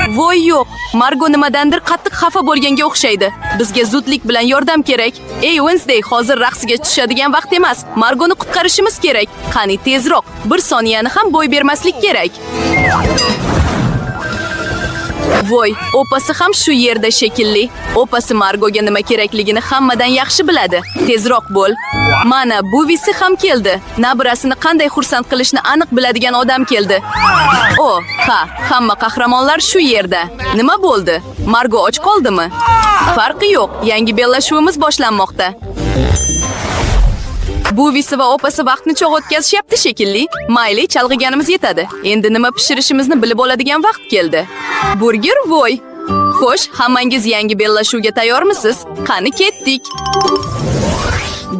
Voy yo'q, Margo nimadandir qattiq xafa bo'lganga o'xshaydi. Bizga zudlik bilan yordam kerak. Ey Wednesday, hozir raqsga tushadigan vaqt emas. Margoni qutqarishimiz kerak. Qani tezroq, bir soniyani ham bo'y bermaslik kerak. Voy, opasi ham shu yerda shekilli. Opasi Margoga nima kerakligini hammadan yaxshi biladi. Tezroq bo'l. Mana buvisi ham keldi. Nabirasini qanday xursand qilishni aniq biladigan odam keldi. O, ha, hamma qahramonlar shu yerda. Nima bo'ldi? Margo och qoldimi? Farqi yo'q, yangi bellashuvimiz boshlanmoqda. Buvisi va opasi vaqtni cho'g' o'tkazishyapti shekilli. Mayli, chalg'iganimiz yetadi. Endi nima pishirishimizni bilib oladigan vaqt keldi. Burger voy. Xo'sh, hammangiz yangi bellashuvga tayyormisiz? Qani ketdik.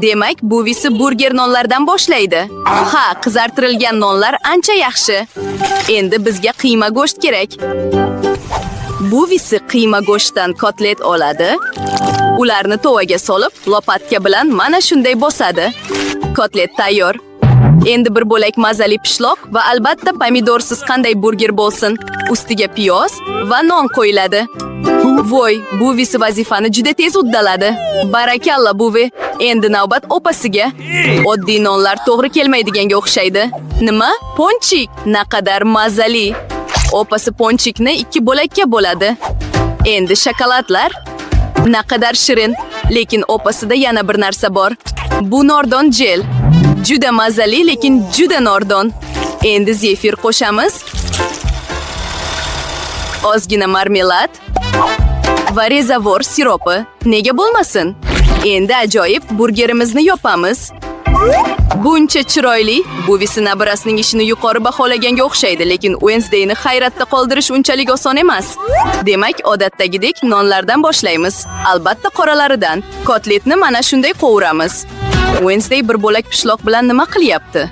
Demak, buvisi burger nonlardan boshlaydi. Ha, qizartirilgan nonlar ancha yaxshi. Endi bizga qiyma go'sht kerak. Buvisi qiyma go'shtdan kotlet oladi. Ularni tovaga solib, lopatka bilan mana shunday bosadi. Kotlet tayyor. Endi bir bo'lak mazali pishloq va albatta pomidorsiz qanday burger bo'lsin. Ustiga piyoz va non qo'yiladi. Voy, buvisi vazifani juda tez uddaladi. Barakalla buvi. Endi navbat opasiga. Oddiy nonlar to'g'ri kelmaydiganga o'xshaydi. Nima? Ponchik. Naqadar mazali. Opasi ponchikni 2 bo'lakka bo'ladi. Endi shokoladlar. Naqadar shirin, lekin opasida yana bir narsa bor. Bu nordon jel. Juda mazali, lekin juda nordon. Endi zefir qo'shamiz. Ozgina marmelad va rezavor siropi. Nega bo'lmasin? Endi ajoyib burgerimizni yopamiz. Buncha chiroyli, buvisi nabirasining ishini yuqori baholaganga o'xshaydi, lekin Wednesdayni hayratda qoldirish unchalik oson emas. Demak, odatdagidek nonlardan boshlaymiz. Albatta qoralaridan. Kotletni mana shunday qovuramiz. Wednesday bir bo'lak pishloq bilan nima qilyapti?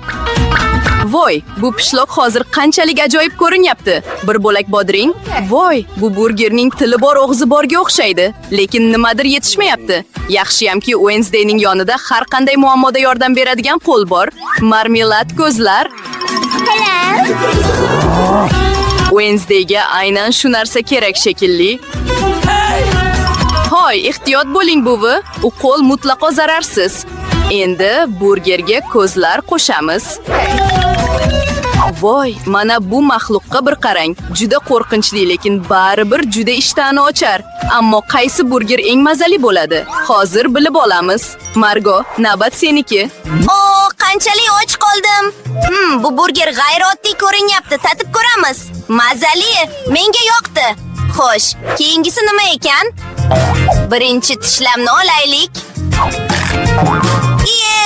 Voy, bu pishloq hozir qanchalik ajoyib ko'rinyapti. Bir bo'lak bodring. Voy, bu burgerning tili bor, og'zi borga o'xshaydi, lekin nimadir yetishmayapti. Yaxshiyamki Wednesdayning yonida har qanday muammoda yordam beradigan qo'l bor. Marmelad ko'zlar. Wednesdayga aynan shu narsa kerak shekilli. Hoy, ehtiyot bo'ling buvi. U qo'l mutlaqo zararsiz. Endi burgerga ko'zlar qo'shamiz. Voy, mana bu maxluqqa bir qarang. Juda qo'rqinchli, lekin baribir juda ishtahni ochar. Ammo qaysi burger eng mazali bo'ladi? Hozir bilib olamiz. Margo, navbat seniki. O, qanchalik och qoldim. Bu burger g'ayrioddiy ko'rinyapti. Tatib ko'ramiz. Mazali, menga yoqdi. Xo'sh, keyingisi nima ekan? Birinchi tishlamni olaylik.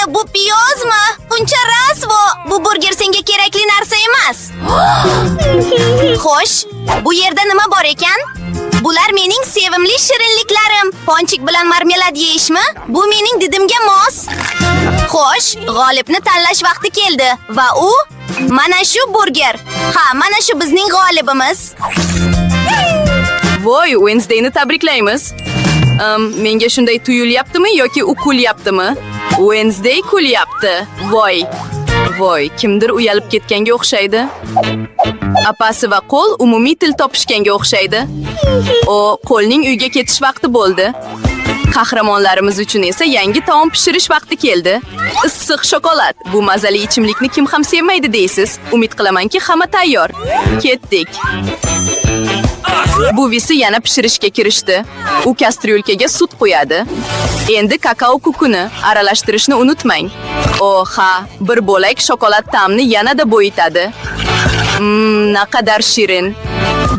Bu piyozmi? Buncha rasvo. Bu burger senga kerakli narsa emas. Xo'sh, bu yerda nima bor ekan? Bular mening sevimli shirinliklarim. Ponchik bilan marmelad yeyishmi? Bu mening didimga mos. Xo'sh, g'olibni tanlash vaqti keldi va u mana shu burger. Ha, mana shu bizning g'olibimiz. Voy, Wednesdayni tabriklaymiz. Menga shunday tuyulyaptimi yoki u kulyaptimi? Wednesday kulyapti. Voy, kimdir uyalib ketganga o'xshaydi. Apasi va qo'l umumiy til topishganga o'xshaydi. O, qo'lning uyga ketish vaqti bo'ldi. Qahramonlarimiz uchun esa yangi taom pishirish vaqti keldi. Issiq shokolad. Bu mazali ichimlikni kim ham sevmaydi deysiz. Umid qilamanki, hamma tayyor. Ketdik. Buvisi yana pishirishga kirishdi. U kastryulkaga sut qo'yadi. Endi kakao kukuni aralashtirishni unutmang. Ha, bir bo'lak shokolad ta'mni yanada boyitadi. Naqadar shirin.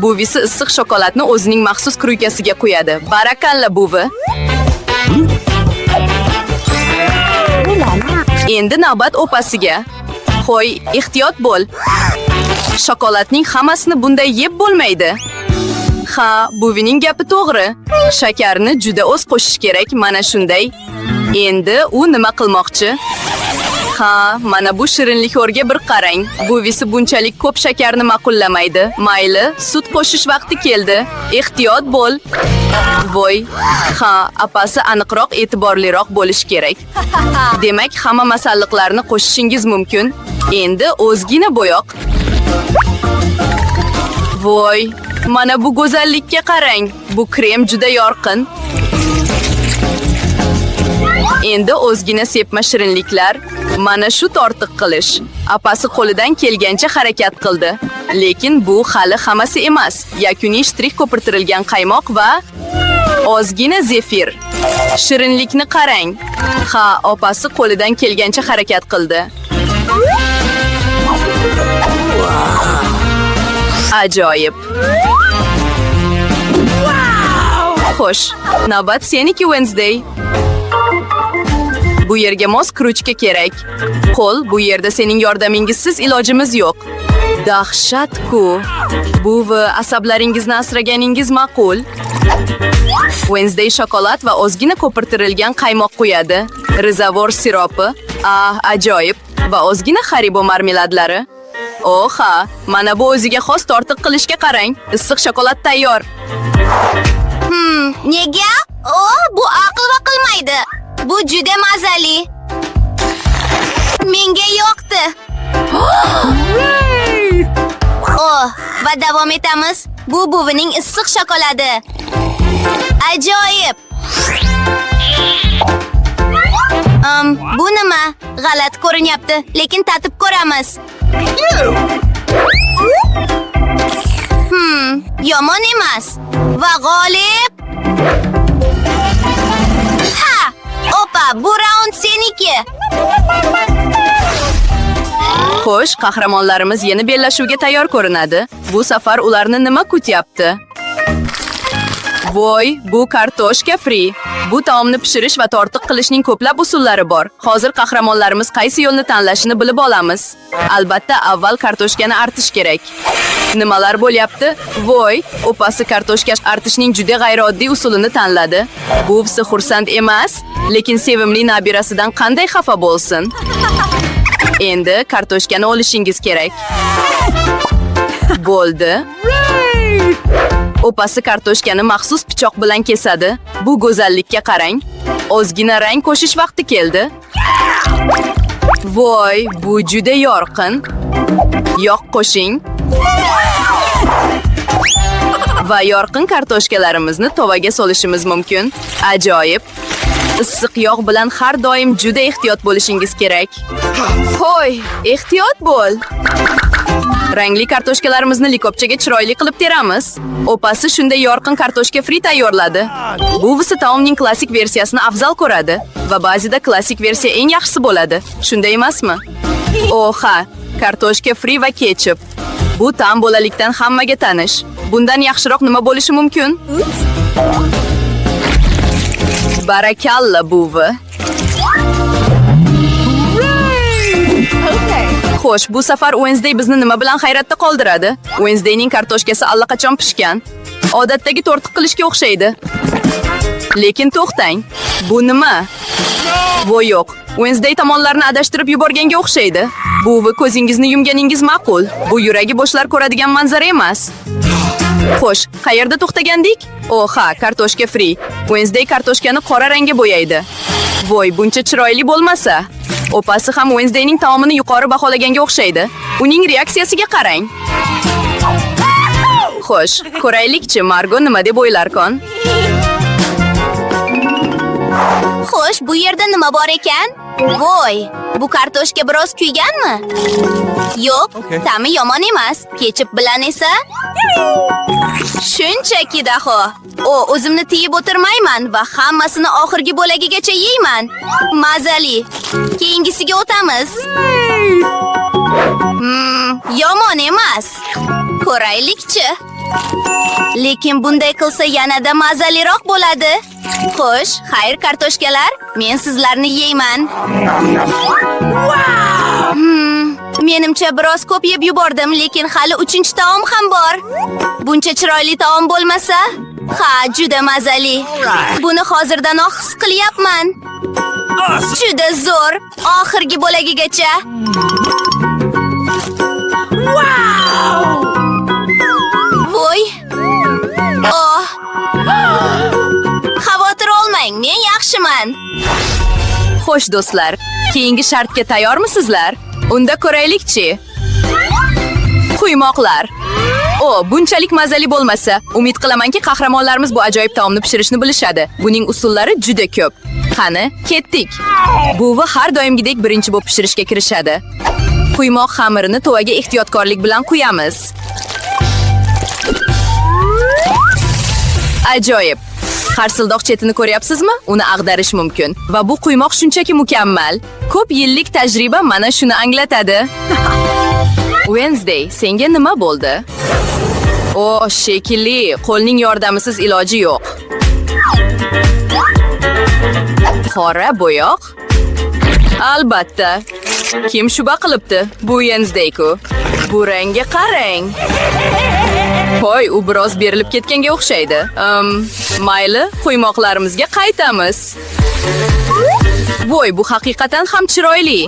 Buvisi issiq shokoladni o'zining maxsus kruykasiga qo'yadi. Barakalla buvi. Endi navbat opasiga. Qo'y, ehtiyot bo'l. Shokoladning hammasini bunday yeb bo'lmaydi. Ha, buvining gapi to'g'ri. Shakarni juda oz qo'shish kerak, mana shunday. Endi u nima qilmoqchi? Ha, mana bu shirinliklarga bir qarang. Buvisi bunchalik ko'p shakarni ma'qullamaydi. Mayli, sut qo'shish vaqti keldi. Ehtiyot bo'l. Voy, ha, apasi aniqroq, e'tiborliroq bo'lish kerak. Demak, hamma masalliqlarni qo'shishingiz mumkin. Endi ozgina bo'yoq. Voy, Mana bu go'zallikka qarang. Bu krem juda yorqin. Endi ozgina sepma shirinliklar. Mana shu tortiq qilish. Apasi qo'lidan kelgancha harakat qildi. Lekin bu hali hammasi emas. Yakuniy shtrix ko'pirtirilgan qaymoq va ozgina zefir. Shirinlikni qarang. Ha, opasi qo'lidan kelgancha harakat qildi. Ajoyib. Xo'sh, navbat seniki Wednesday. Bu yerga mos kruchka kerak. Qo'l, bu yerda sening yordamingizsiz ilojimiz yo'q. Dahshat-ku. Bu asablaringizni asraganingiz ma'qul. Wednesday shokolad va ozgina ko'pirtirilgan qaymoq qo'yadi. Rezavor siropi, ajoyib va ozgina Haribo marmeladlari. Oha, mana bu o'ziga xos tortiq qilishga qarang. Issiq shokolad tayyor. Nega? Bu aql va qilmaydi. Bu juda mazali. Menga yoqdi. Va davom etamiz. Bu buvining issiq shokoladi. Ajoyib. Bu nima? G'alati ko'rinyapti, lekin tatib ko'ramiz. Yomon emas. Va g'olib. Opa, bu raund seniki. Xo'sh, qahramonlarimiz yana bellashuvga tayyor ko'rinadi. Bu safar ularni nima kutyapti? Voy, bu kartoshka free. Bu taomni pishirish va tortiq qilishning ko'plab usullari bor. Hozir qahramonlarimiz qaysi yo'lni tanlashini bilib olamiz. Albatta, avval kartoshkani artish kerak. Nimalar bo'lyapti? Voy, opasi kartoshka artishning juda g'ayrioddiy usulini tanladi. Buvisi xursand emas, lekin sevimli nabirasidan qanday xafa bo'lsin? Endi kartoshkani olishingiz kerak. Bo'ldi. Opasi kartoshkani maxsus pichoq bilan kesadi. Bu go'zallikka qarang. Ozgina rang qo'shish vaqti keldi. Voy, bu juda yorqin. Yoq qo'shing. Va yorqin kartoshkalarimizni tovaga solishimiz mumkin. Ajoyib. Issiq yog' bilan har doim juda ehtiyot bo'lishingiz kerak. Hoy, ehtiyot bo'l. Rangli kartoshkalarimizni likopchaga chiroyli qilib teramiz. Opasi shunday yorqin kartoshka fri tayyorladi. Buvisi taomning klassik versiyasini afzal ko'radi va ba'zida klassik versiya eng yaxshisi bo'ladi. Shunday emasmi? Oha, kartoshka fri va ketchup. Bu ta'm bolalikdan hammaga tanish. Bundan yaxshiroq nima bo'lishi mumkin? Barakalla, buvi. Xo'sh, bu safar Wednesday bizni nima bilan hayratda qoldiradi? Wednesdayning kartoshkasi allaqachon pishgan. Odatdagi tortiq qilishga o'xshaydi. Lekin to'xtang. Bu nima? Voy yo'q. Wednesday tomonlarni adashtirib yuborganga o'xshaydi. Buvi, ko'zingizni yumganingiz ma'qul. Bu yuragi bo'shlar ko'radigan manzara emas. Xo'sh, qayerda to'xtagandik? Oha, kartoshka free. Wednesday kartoshkani qora rangga bo'yaydi. Voy, buncha chiroyli bo'lmasa. Opasi ham Wednesdayning taomini yuqori baholaganga o'xshaydi. Uning reaksiyasiga qarang. Xo'sh, ko'raylikchi, Margo nima deb o'ylarkan? Xo'sh, bu yerda nima bor ekan? Voy, bu kartoshka biroz kuyganmi? Yo'q, ta'mi yomon emas. Ketchup bilan esa shunchaki daho. O'zimni tiyib o'tirmayman va hammasini oxirgi bo'lagigacha yeyman. Mazali. Keyingisiga o'tamiz. Yomon emas. Ko'raylikchi. Lekin bunday qilsa yanada mazaliroq bo'ladi. Xo'sh, xayr kartoshkalar, men sizlarni yeyman. Menimcha biroz ko'p yeb yubordim, lekin hali 3-chi taom ham bor. Buncha chiroyli taom bo'lmasa, juda mazali. Buni hozirdanoq his qilyapman. Juda zo'r, oxirgi bo'lagigacha. Voy. Xavotir olmang, men yaxshiman. Xo'sh do'stlar, keyingi shartga tayyormisizlar? Unda ko'raylikchi. Quymoqlar. Bunchalik mazali bo'lmasa, umid qilamanki, qahramonlarimiz bu ajoyib taomni pishirishni bilishadi. Buning usullari juda ko'p. Qani, ketdik. Buvi har doimgidek birinchi bo'lib pishirishga kirishadi. Quymoq xamirini tovaga ehtiyotkorlik bilan quyamiz. Ajoyib. Qarsildoq chetini ko'ryapsizmi? Uni ag'darish mumkin. Va bu quymoq shunchaki mukammal. Ko'p yillik tajriba mana shuni anglatadi. Wednesday, senga nima bo'ldi? Shekilli, qo'lning yordamisiz iloji yo'q. Qora bo'yoq? Albatta. Kim shuba qilibdi? Bu Wednesday-ku. Bu rangga qarang. Hoy, u biroz berilib ketganga o'xshaydi. Mayli, quymoqlarimizga qaytamiz. Voy, bu haqiqatan ham chiroyli.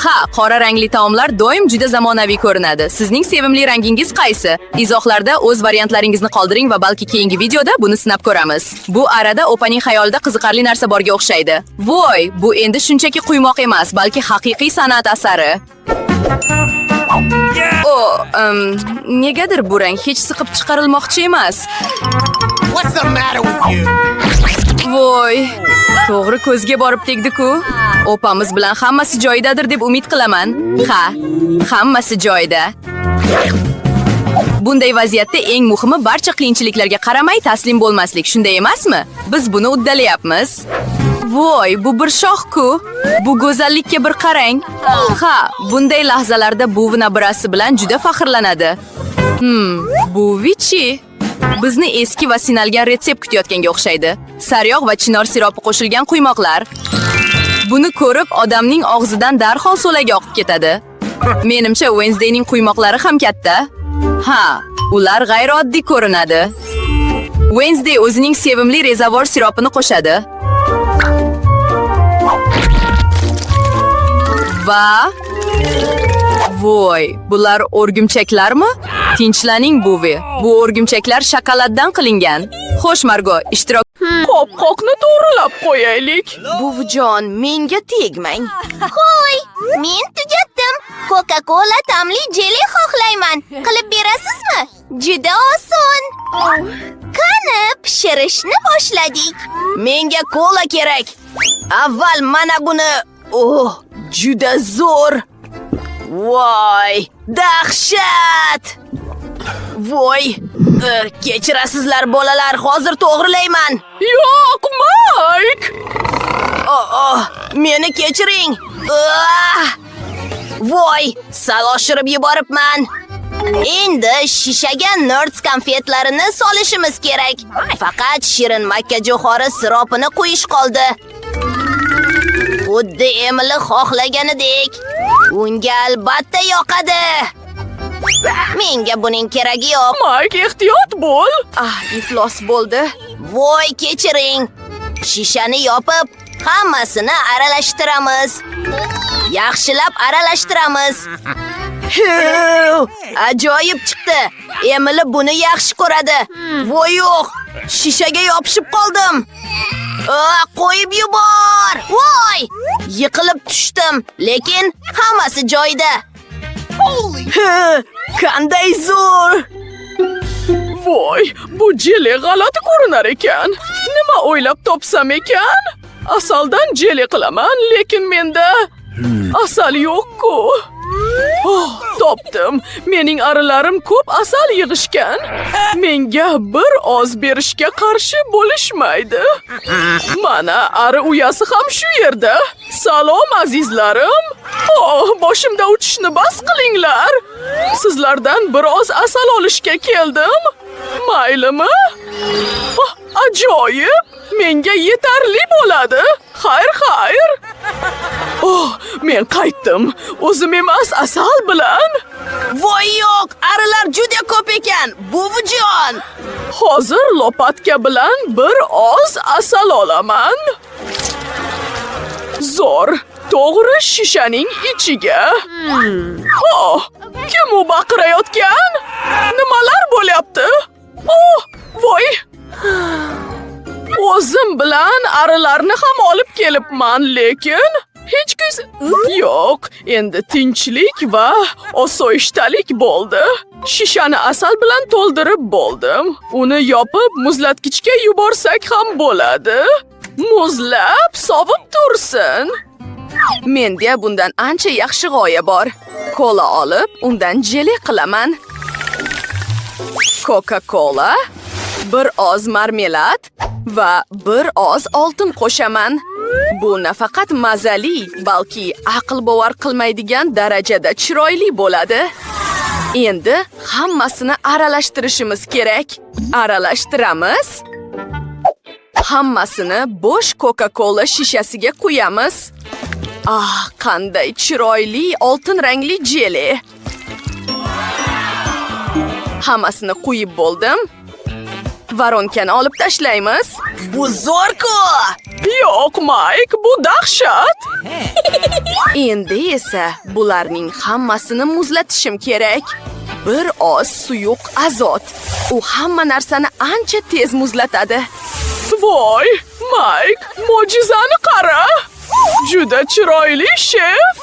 Ha, qora rangli taomlar doim juda zamonaviy ko'rinadi. Sizning sevimli rangingiz qaysi? Izohlarda o'z variantlaringizni qoldiring va balki keyingi videoda buni sinab ko'ramiz. Bu arada Opaning xayolida qiziqarli narsa borga o'xshaydi. Voy, bu endi shunchaki quymoq emas, balki haqiqiy san'at asari. Negadir bu rang hech siqib chiqarilmoqchi emas. What's the matter with you? Voy, to'g'ri ko'zga borib tegdi-ku. Opamiz bilan hammasi joyidadir deb umid qilaman. Ha, hammasi joyida. Bunday vaziyatda eng muhimi barcha qiyinchiliklarga qaramay taslim bo'lmaslik, shunday emasmi? Biz buni uddalayapmiz. Voy, bu bir shoh-ku. Bu go'zallikka bir qarang. Ha, bunday lahzalarda buvi nabirasi bilan juda faxrlanadi. Buvichi bizni eski va sinalgan retsept kutayotganga o'xshaydi. Sariyog' va chinor siropi qo'shilgan quymoqlar. Buni ko'rib, odamning og'zidan darhol so'laga oqib ketadi. Menimcha Wednesdayning quymoqlari ham katta. Ha, ular g'ayrioddiy ko'rinadi. Wednesday o'zining sevimli rezavor siropini qo'shadi. Va voy, bular o'rgimchaklarmi? Tinchlaning buvi. Bu o'rgimchaklar shokoladdan qilingan. Xo'sh, Margo, ishtirok. Qopqoqni to'g'rilab qo'yaylik. Buvijon, menga tegmang. Qo'y, men tugatdim. Coca-Cola ta'mli jeli xohlayman. Qilib berasizmi? Juda oson. Qani, pishirishni boshladik. Menga kola kerak. Avval mana buni. Juda zo'r. Voy, dahshat. Voy, kechirasizlar bolalar, hozir to'g'rilayman. Yo'q, Mike. Meni kechiring. Voy, sal oshirib yuboribman. Endi shishaga Nerds konfetlarini solishimiz kerak. Faqat shirin makkajo'xori siropini qo'yish qoldi. Xuddi Emily xohlaganidek. Unga albatta yoqadi. Menga buning keragi yo'q. Mike, ehtiyot bo'l. Iflos bo'ldi. Voy, kechiring. Shishani yopib, hammasini aralashtiramiz. Yaxshilab aralashtiramiz. Ajoyib chiqdi. Emily buni yaxshi ko'radi. Voy yo'q, shishaga yopishib qoldim. Qo'yib yubor. Voy! Yiqilib tushdim, lekin hammasi joyida. Qanday zo'r! Voy, bu jeli g'alati ko'rinar ekan. Nima o'ylab topsam ekan? Asaldan jeli qilaman, lekin menda asal yo'q-ku. Topdim. Mening arilarim ko'p asal yig'ishgan. Menga bir oz berishga qarshi bo'lishmaydi. Mana ari uyasi ham shu yerda. Salom azizlarim. Boshimda uchishni bas qilinglar. Sizlardan bir oz asal olishga keldim. Maylimi? Ajoyib. Menga yetarli bo'ladi. Xayr. Men qaytdim. O'zim emas, asal bilan. Voy yo'q, arilar juda ko'p ekan. Buvijon. Hozir lopatka bilan bir oz asal olaman. Zo'r. To'g'ri shishaning ichiga. Kim u baqirayotgan? Nimalar bo'lyapti? Voy. O'zim bilan arilarni ham olib kelibman, lekin Hech yo'q. Endi tinchlik va osoyishtalik bo'ldi. Shishani asal bilan to'ldirib bo'ldim. Uni yopib muzlatgichga yuborsak ham bo'ladi. Muzlab sovib tursin. Menda bundan ancha yaxshi g'oya bor. Kola olib, undan jeli qilaman. Coca-Cola, bir oz marmelad va bir oz oltin qo'shaman. Bu nafaqat mazali, balki aql bovar qilmaydigan darajada chiroyli bo'ladi. Endi hammasini aralashtirishimiz kerak. Aralashtiramiz. Hammasini bo'sh Coca-Cola shishasiga quyamiz. Ah, qanday chiroyli oltin rangli jeli. Hammasini quyib bo'ldim. Varonkani olib tashlaymiz. Bu zo'r-ku! Yo'q, Mike, bu dahshat. Endi esa bularning hammasini muzlatishim kerak. Bir oz suyuq azot. U hamma narsani ancha tez muzlatadi. Voy, Mike, mo'jizani qara. Juda chiroyli, shef.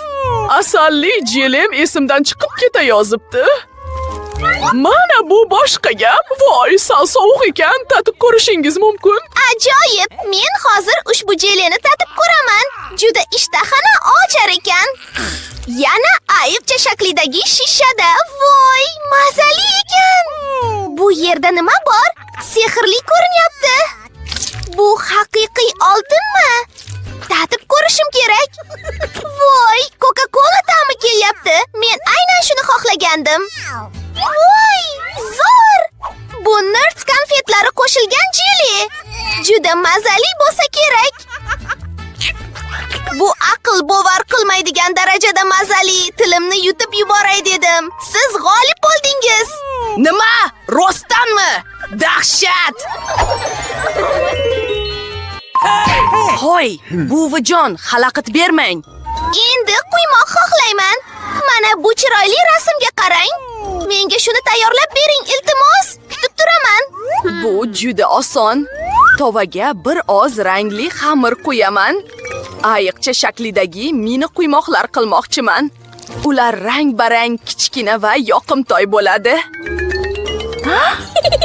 Asalli jelim esimdan chiqib ketayozibdi. Mana bu boshqa gap. Voy, sal sovuq ekan, tatib ko'rishingiz mumkin. Ajoyib! Men hozir ushbu jelini tatib ko'raman. Juda ishtahani ochar ekan. Yana ayiqcha shaklidagi shishada. Voy, mazali ekan. Bu yerda nima bor? Sehrli ko'rinyapti. Bu haqiqiy oltinmi? Tatib ko'rishim kerak. Voy, Coca-Cola ta'mi kelyapti. Men aynan shuni xohlagandim. Voy, zo'r! Bu Nerds konfetlari qo'shilgan jeli. Juda mazali bo'lsa kerak. Bu aql bovar qilmaydigan darajada mazali. Tilimni yutib yuboray dedim. Siz g'olib bo'ldingiz. Nima? Rostdanmi? Dahshat! Hoy, buvijon, xalaqit bermang. Endi quymoq xohlayman. Mana bu chiroyli rasmga qarang. Menga shuni tayyorlab bering, iltimos. Kutib turaman. Bu juda oson. Tovaga bir oz rangli xamir qo'yaman. Ayiqcha shaklidagi mini quymoqlar qilmoqchiman. Ular rang-barang, kichkina va yoqimtoy bo'ladi.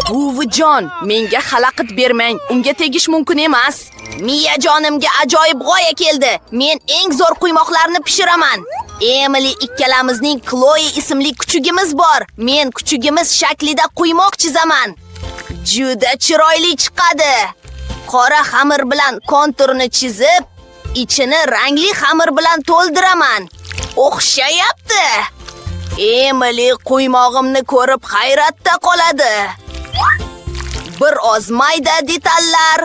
Buvijon, menga xalaqit bermang. Unga tegish mumkin emas. Miya jonimga ajoyib g'oya keldi. Men eng zo'r quymoqlarni pishiraman. Emily ikkalamizning Chloe ismli kuchugimiz bor. Men kuchugimiz shaklida quymoq chizaman. Juda chiroyli chiqadi. Qora xamir bilan konturni chizib, ichini rangli xamir bilan to'ldiraman. O'xshayapti. Emily quymog'imni ko'rib hayratda qoladi. Bir oz mayda detallar.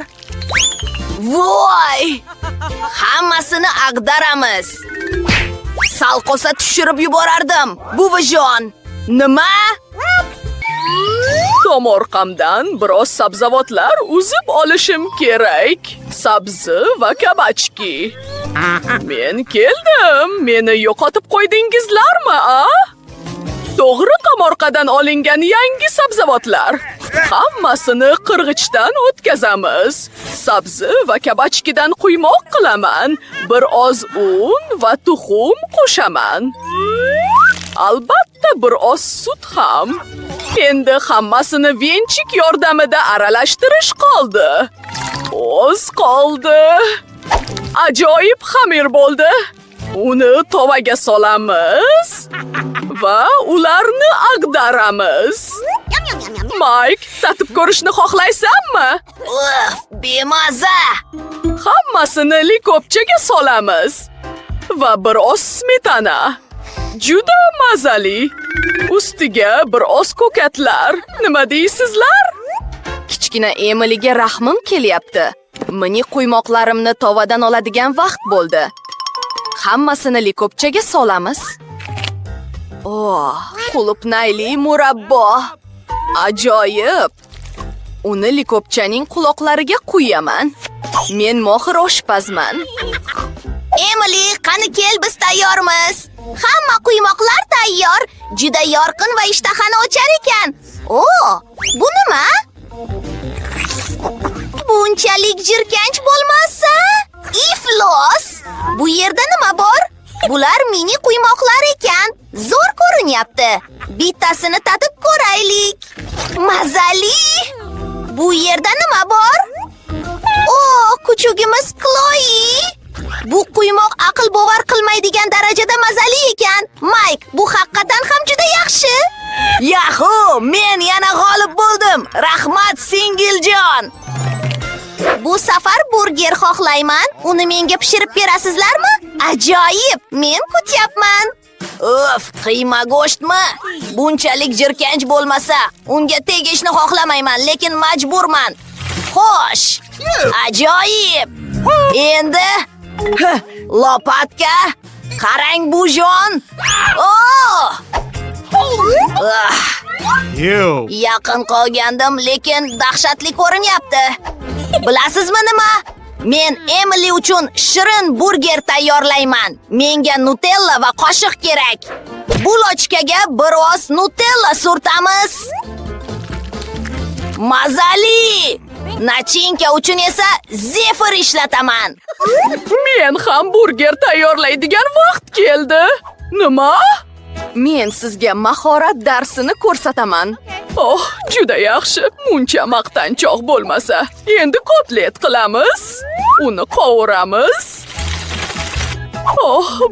Voy! Hammasini ag'daramiz. Sal qolsa tushirib yuborardim. Buvijon, nima? Tomorqamdan biroz sabzavotlar uzib olishim kerak. Sabzi va kabachki. Men keldim. Meni yo'qotib qo'ydingizlarmi, a? To'g'ri, tomorqadan olingan yangi sabzavotlar. Hammasini qirg'ichdan o'tkazamiz. Sabzi va kabachkidan quymoq qilaman. Bir oz un va tuxum qo'shaman. Albatta bir oz sut ham. Endi hammasini venchik yordamida aralashtirish qoldi. Oz qoldi. Ajoyib xamir bo'ldi. Uni tovaga solamiz va ularni ag'daramiz. Mike, tatib ko'rishni xohlaysanmi? Bemaza! Hammasini likopchaga solamiz va bir oz smetana. Juda mazali. Ustiga bir oz ko'katlar. Nima deysizlar? Kichkina Emilyga rahmim kelyapti. Mini quymoqlarimni tovadan oladigan vaqt bo'ldi. Hammasini likopchaga solamiz. Oh, qulupnayli murabbo. Ajoyib. Uni likopchaning quloqlariga quyaman. Men mohir oshpazman. Emily, qani kel, biz tayyormiz. Hamma quymoqlar tayyor. Juda yorqin va ishtahani ochar ekan. Bu nima? Bunchalik jirkanch bo'lmasa? Iflos! Bu yerda nima Bular mini quymoqlar ekan. Zo'r ko'rinyapti. Bittasini tatib ko'raylik. Mazali! Bu yerda nima bor? Kuchugimiz Chloe. Bu quymoq aql bovar qilmaydigan darajada mazali ekan. Mike, bu haqiqatan ham juda yaxshi. Yahu, men yana g'olib bo'ldim. Rahmat, singiljon. Bu safar burger xohlayman. Uni menga pishirib berasizlarmi? Ajoyib, men kutyapman. Qiyma go'shtmi? Bunchalik jirkanch bo'lmasa, unga tegishni xohlamayman, lekin majburman. Xo'sh, ajoyib. Endi lopatka, qarang bu jon. Yaqin qolgandim, lekin dahshatli ko'rinyapti. Bilasizmi nima? Men Emily uchun shirin burger tayyorlayman. Menga Nutella va qoshiq kerak. Bulochkaga biroz Nutella surtamiz. Mazali! Nachinka uchun esa zefir ishlataman. Men ham burger tayyorlaydigan vaqt keldi. Nima? Men sizga mahorat darsini ko'rsataman. Juda yaxshi. Muncha maqtanchoq bo'lmasa, endi kotlet qilamiz. Uni qovuramiz.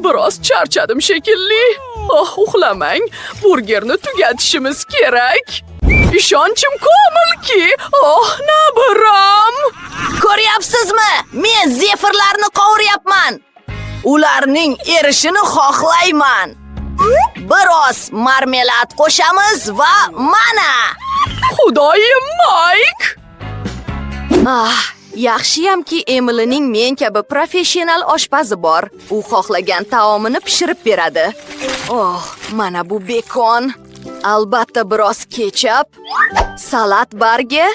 Biroz charchadim shekilli. Uxlamang. Burgerni tugatishimiz kerak. Ishonchim komilki. Nabiram. Ko'ryapsizmi? Men zefirlarni qovuryapman. Ularning erishini xohlayman. Biroz marmelad qo'shamiz va mana. Xudoyim, Mike. Yaxshiyamki Emilyning men kabi professional oshpazi bor. U xohlagan taomini pishirib beradi. Mana bu bekon. Albatta biroz ketchup, salat bargi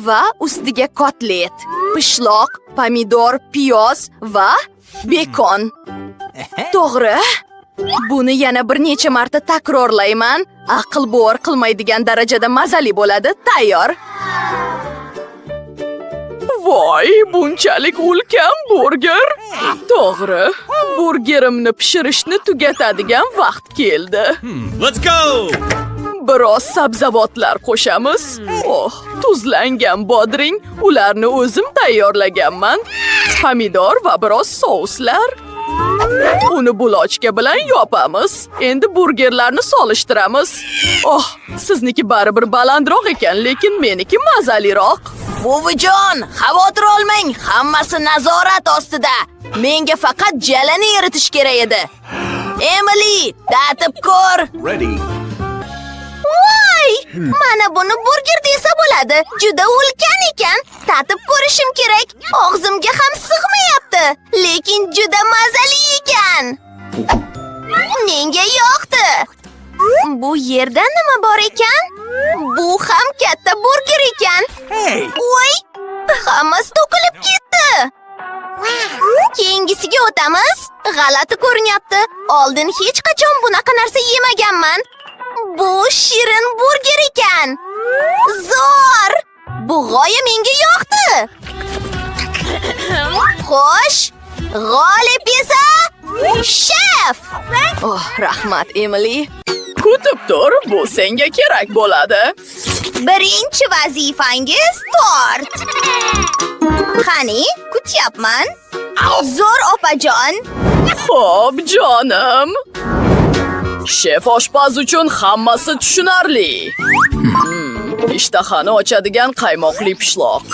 va ustiga kotlet, pishloq, pomidor, piyoz va bekon. To'g'ri? Buni yana bir necha marta takrorlayman. Aql bovar qilmaydigan darajada mazali bo'ladi. Tayyor. Voy, bunchalik ulkan burger. To'g'ri, burgerimni pishirishni tugatadigan vaqt keldi. Let's go! Biroz sabzavotlar qo'shamiz. Tuzlangan bodring, ularni o'zim tayyorlaganman. Pomidor va biroz souslar. Uni bulochka bilan yopamiz. Endi burgerlarni solishtiramiz. Sizniki baribir balandroq ekan, lekin meniki mazaliroq. Buvijon, xavotir olmang, hammasi nazorat ostida. Menga faqat jalani eritish kerak edi. Emily, tatib ko'r. Ready. Voy! Mana buni burger desa bo'ladi. Juda ulkan ekan. Tatib ko'rishim kerak. Og'zimga ham sig'mayapti, lekin juda mazali ekan. Menga yoqdi. Bu yerda nima bor ekan? Bu ham katta burger ekan. Voy! Hammasi to'kilib ketdi. Keyingisiga o'tamiz. G'alati ko'rinyapti. Oldin hech qachon bunaqa narsa yemaganman. Bu shirin burger ekan. Zo'r! Bu g'oya menga yoqdi. Xo'sh, g'olib esa shef. Rahmat Emily. Kutib tur, bu senga kerak bo'ladi. Birinchi vazifangiz tort. Qani, kutyapman. Zo'r opajon. Xo'p, jonim. Shef oshpaz uchun hammasi tushunarli. Ishtahani ochadigan qaymoqli pishloq.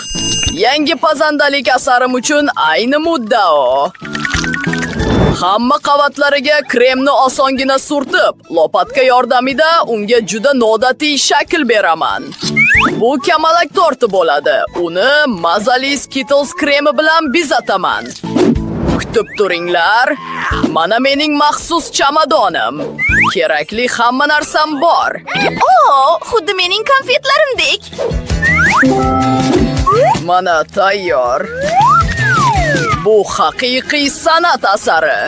Yangi pazandalik asarim uchun ayni muddao. Hamma qavatlariga kremni osongina surtib, lopatka yordamida unga juda noodatiy shakl beraman. Bu kamalak torti bo'ladi. Uni mazali Skittles kremi bilan bezataman. Kutib turinglar. Mana mening maxsus chamadonim. Kerakli hamma narsam bor. Xuddi mening konfetlarimdek. Mana tayyor. Bu haqiqiy san'at asari.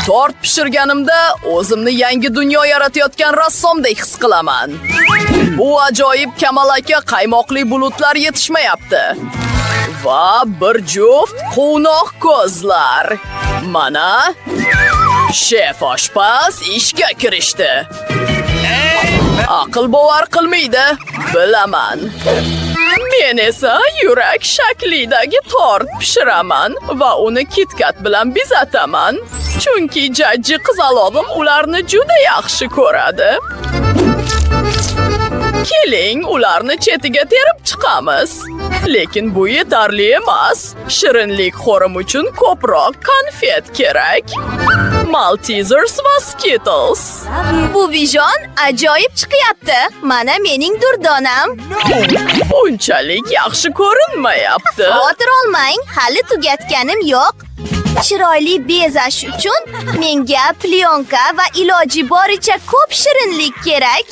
Tort pishirganimda o'zimni yangi dunyo yaratayotgan rassomdek his qilaman. Bu ajoyib kamalakka qaymoqli bulutlar yetishmayapti. Va bir juft quvnoq ko'zlar. Mana Shef oshpaz ishga kirishdi. Aql bovar qilmaydi, bilaman. Men esa yurak shaklidagi tort pishiraman va uni KitKat bilan bezataman. Chunki jajji qizalog'im ularni juda yaxshi ko'radi. Keling, ularni chetiga terib chiqamiz. Lekin bu yetarli emas. Shirinlik xo'rim uchun ko'proq konfet kerak. Maltesers va Skittles. Bu vijon ajoyib chiqyapti. Mana mening durdonam. Unchalik yaxshi ko'rinmayapti. Xavotir olmang, hali tugatganim yo'q. Chiroyli bezash uchun menga plyonka va iloji boricha ko'p shirinlik kerak.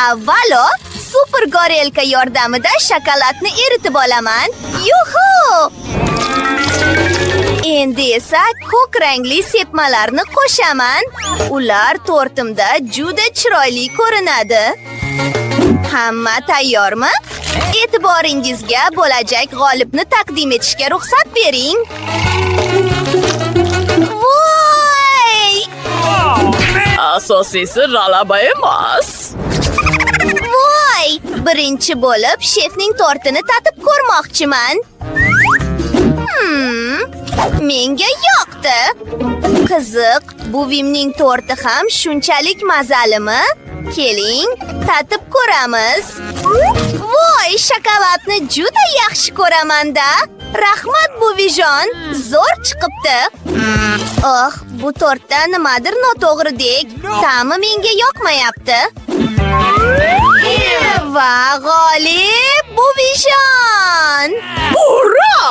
Avvalo, super gorelka yordamida shokoladni eritib olaman. Yuhu! Endi esa ko'k rangli sepmalarni qo'shaman. Ular tortimda juda chiroyli ko'rinadi. Hamma tayyormi? E'tiboringizga bo'lajak g'olibni taqdim etishga ruxsat bering. Voy! Asosiysi g'alaba emas. Voy! Birinchi bo'lib shefning tortini tatib ko'rmoqchiman. Menga yoqdi. Qiziq, buvimning torti ham shunchalik mazalimi? Keling, tatib ko'ramiz. Voy, shokoladni juda yaxshi ko'raman-da. Rahmat buvijon, zo'r chiqibdi. Bu tortda nimadir noto'g'ridek. Ta'mi menga yoqmayapti. Va g'olib buvijon! Ura!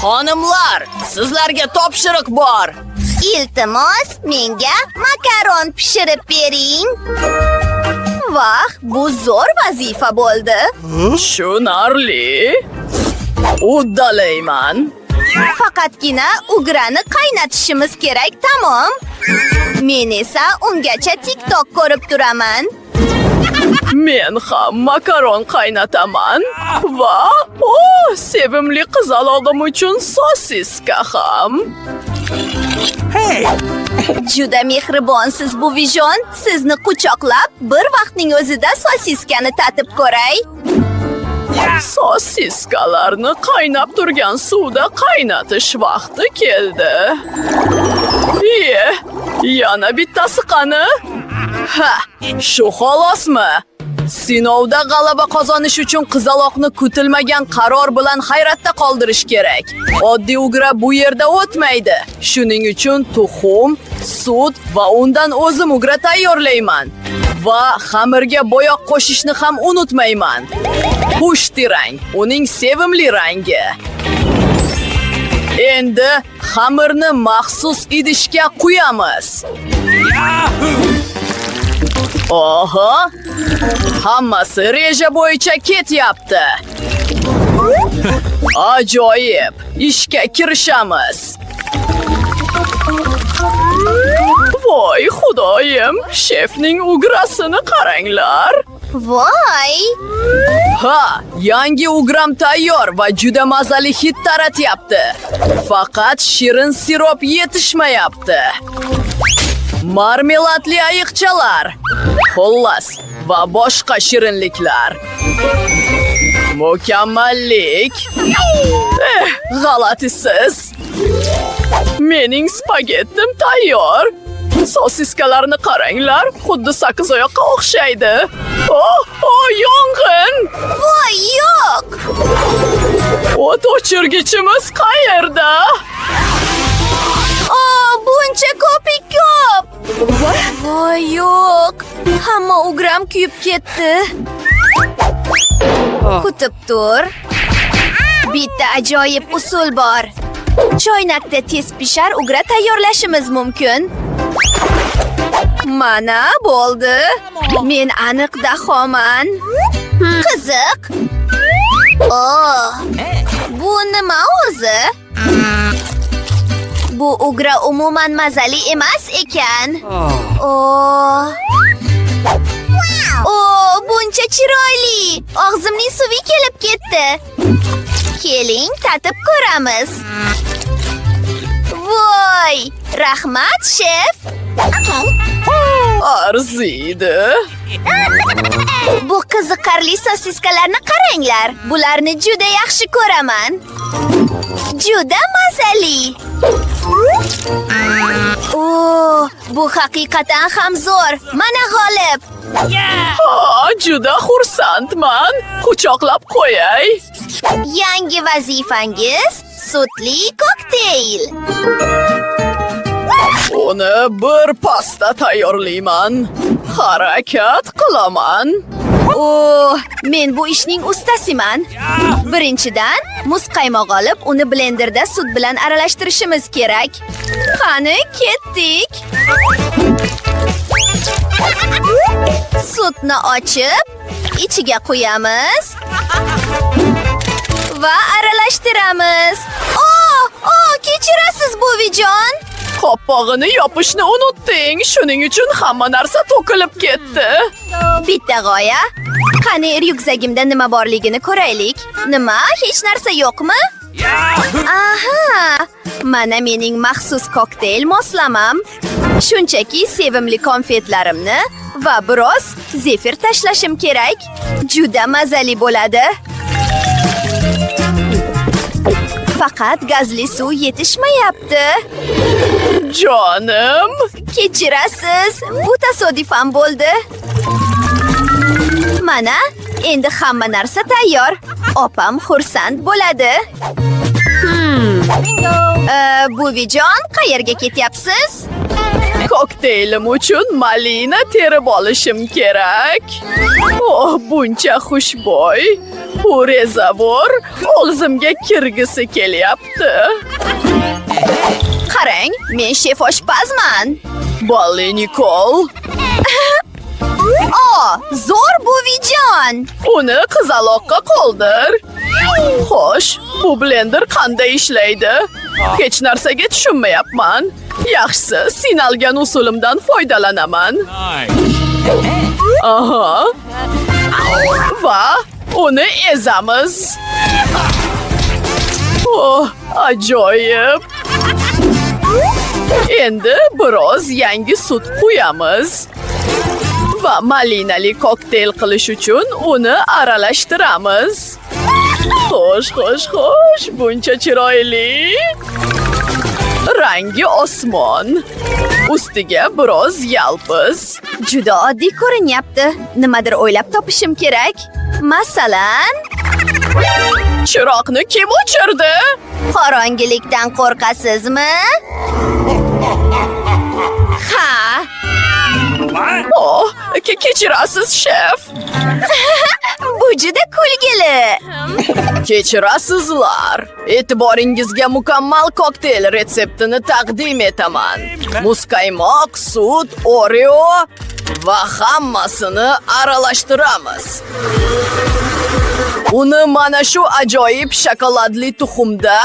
Xonimlar, sizlarga topshiriq bor. Iltimos, menga makaron pishirib bering. Vah, bu zo'r vazifa bo'ldi. Tushunarli. Uddalayman. Faqatgina ugrani qaynatishimiz kerak, tamom. Men esa ungacha TikTok ko'rib turaman. Men ham makaron qaynataman va sevimli qizalog'im uchun sosiska ham. Juda mehribonsiz buvijon. Sizni quchoqlab, bir vaqtning o'zida sosiskani tatib ko'ray. Sosiskalarni qaynab turgan suvda qaynatish vaqti keldi. Yana bittasi qani? Shu xolosmi? Sinovda g'alaba qozonish uchun qizaloqni kutilmagan qaror bilan hayratda qoldirish kerak. Oddiy ugra bu yerda o'tmaydi. Shuning uchun tuxum, sut va undan o'zim ugra tayyorlayman. Va xamirga bo'yoq qo'shishni ham unutmayman. Pushti rang, uning sevimli rangi. Endi xamirni maxsus idishga quyamiz. Oho! Hammasi reja bo'yicha ketyapti. Ajoyib! Ishga kirishamiz. Voy, xudoyim! Shefning ugrasini qaranglar. Voy! Yangi ugram tayyor va juda mazali hid taratyapti. Faqat shirin sirop yetishmayapti. Marmeladli ayiqchalar, xullas va boshqa shirinliklar. Mukammallik. G'alatisiz. Mening spagettim tayyor. Sosiskalarni qaranglar, xuddi saqizoyoqqa o'xshaydi. Yong'in! Voy, yo'q! O't o'chirgichimiz qayerda? Buncha ko'p. Voy, yo'q. Hamma ugram kuyib ketdi. Kutib tur. Bitta ajoyib usul bor. Choynakda tez pishar ugra tayyorlashimiz mumkin. Mana bo'ldi. Men aniq dahoman. Qiziq. Bu nima o'zi? Bu ugra umuman mazali emas ekan. Buncha chiroyli. Og'zimning suvi kelib ketdi. Keling, tatib ko'ramiz. Voy! Rahmat, shef. Arziydi. Bu qiziqarli sosiskalarni qaranglar. Bularni juda yaxshi ko'raman. Juda mazali. Bu haqiqatan ham zo'r. Mana g'olib. Juda xursandman. Quchoqlab qo'yay. Yangi vazifangiz sutli kokteyl. Uni bir pasda tayyorlayman. Harakat qilaman. Men bu ishning ustasiman. Birinchidan, muzqaymoq olib, uni blenderda sut bilan aralashtirishimiz kerak. Qani, ketdik. Sutni ochib, ichiga quyamiz va aralashtiramiz. Kechirasiz, buvijon. Qoppog'ini yopishni unutding. Shuning uchun hamma narsa to'kilib ketdi. Bitta g'oya. Qani, ryukzagimda nima borligini ko'raylik. Nima? Hech narsa yo'qmi? Aha! Mana mening maxsus kokteyl moslamam. Shunchaki sevimli konfetlarimni va biroz zefir tashlashim kerak. Juda mazali bo'ladi. Faqat gazli suv yetishmayapti. Jonim. Kechirasiz, bu tasodifan bo'ldi. Mana, endi hamma narsa tayyor. Opam xursand bo'ladi. Buvijon, qayerga ketyapsiz? Kokteylim uchun malina terib olishim kerak. Buncha xushbo'y. Bu rezavor og'zimga kirgisi kelyapti. Qarang, men shef oshpazman. Bolli Nikol. Zo'r buvijon. Uni qizaloqqa qoldir. Xo'sh, bu blender qanday ishlaydi? Hech narsaga tushunmayapman. Yaxshisi, sinalgan usulimdan foydalanaman. Aha. Va uni ezamiz. Ajoyib. Endi biroz yangi sut quyamiz. Va malinali kokteyl qilish uchun uni aralashtiramiz. Xo'sh, buncha chiroyli. Rangi osmon. Ustiga biroz yalpiz. Juda oddiy ko'rinyapti. Nimadir o'ylab topishim kerak. Masalan, chiroqni kim o'chirdi? Qorong'ilikdan qo'rqasizmi? Ha. Kechirasiz, shef. Bu juda kulgili. Kechirasizlar. E'tiboringizga mukammal kokteyl retseptini taqdim etaman. Muzqaymoq, sut, Oreo va hammasini aralashtiramiz. Uni mana shu ajoyib shokoladli tuxumda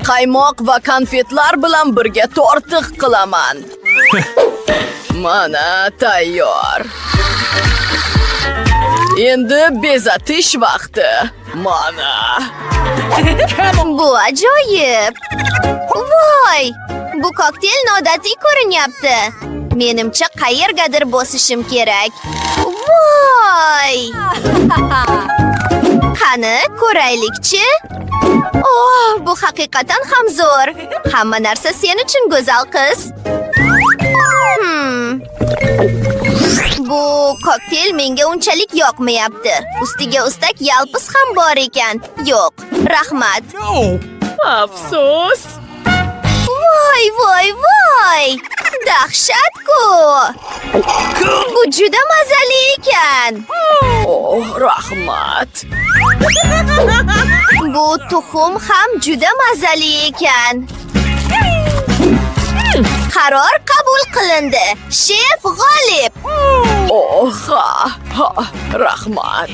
qaymoq va konfetlar bilan birga tortiq qilaman. Mana tayyor. Endi bezatish vaqti. Mana. Bu ajoyib. Voy! Bu kokteyl noodatiy ko'rinyapti. Menimcha qayergadir bosishim kerak. Voy! Qani, ko'raylikchi. Bu haqiqatan ham zo'r. Hamma narsa sen uchun go'zal qiz. Bu kokteyl menga unchalik yoqmayapti. Ustiga ustak yalpiz ham bor ekan. Yo'q, rahmat. Afsus. Voy! Dahshat-ku. Bu juda mazali ekan. Rahmat. Bu tuxum ham juda mazali ekan. Qaror qabul qilindi. Shef g'olib. Rahmat.